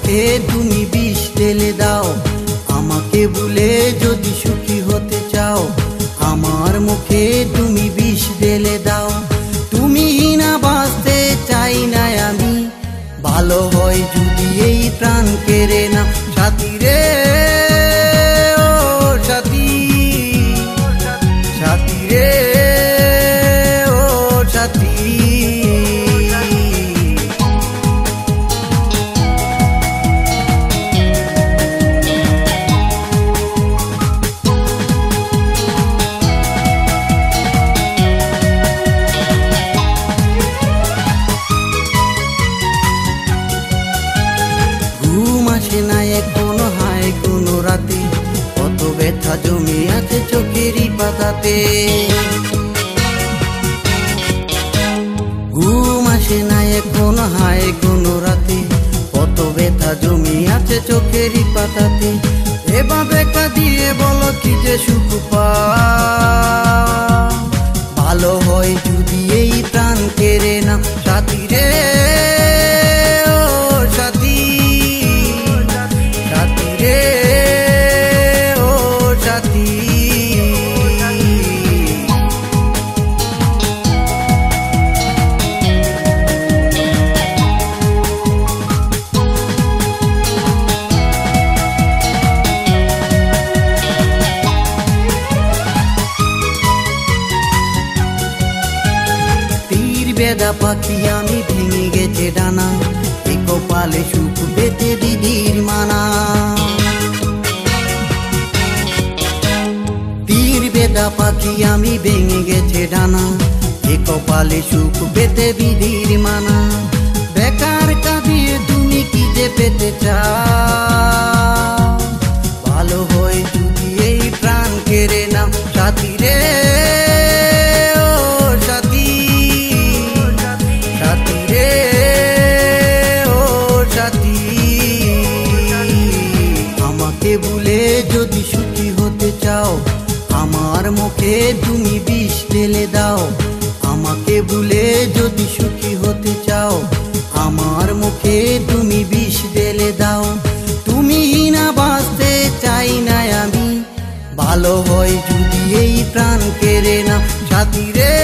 মুখে তুমি বিষ ঢেলে দাও। আমাকে ভুলে যদি সুখী হতে চাও, আমার মুখে তুমি বিষ ঢেলে দাও। তুমি না বাঁচতে চাই না আমি, ভালো হয় যদি এই প্রাণ কেড়ে না। সাথী রে ও সাথী, সাথী রে ও সাথী। ঘুম আসে না এখনো হায় কোনো রাতে, কত ব্যথা জমে আছে চোখেরই পাতাতে। ঘুম আসে না এখনো হায় কোনো রাতে, কত ব্যথা জমে আছে চোখেরই পাতাতে। এভাবে কাঁদিয়ে বলো কি যে সুখ পাও, ভালো হয় যদি এই প্রাণ কেড়ে না। সাথী রে ও সাথী, সাথী রে ও সাথী। তীর বেদা পাখি আমি ভেঙে গেছে ডানা, এ কপালে সুখ পেতে দিদির মানা। তীর বেদা পাখি আমি ভেঙে গেছে ডানা, এ কপালে সুখ পেতে দিদির মানা। বেকার কাঁদিয়ে তুমি কি যে পেতে চাও, ভালো হয় যদি এই প্রাণ কেড়ে নাও। সাথী রে ও সাথী, সাথী রে ও সাথী। আমাকে ভুলে যদি সুখী হতে চাও, আমার মুখে তুমি বিষ ঢেলে দাও। আমাকে ভুলে যদি সুখী হতে চাও, আমার মুখে তুমি বিষ ঢেলে দাও। তুমি না বাঁচতে চাই না আমি, ভালো হয় যদি এই প্রাণ কেড়ে না। সাথী রে।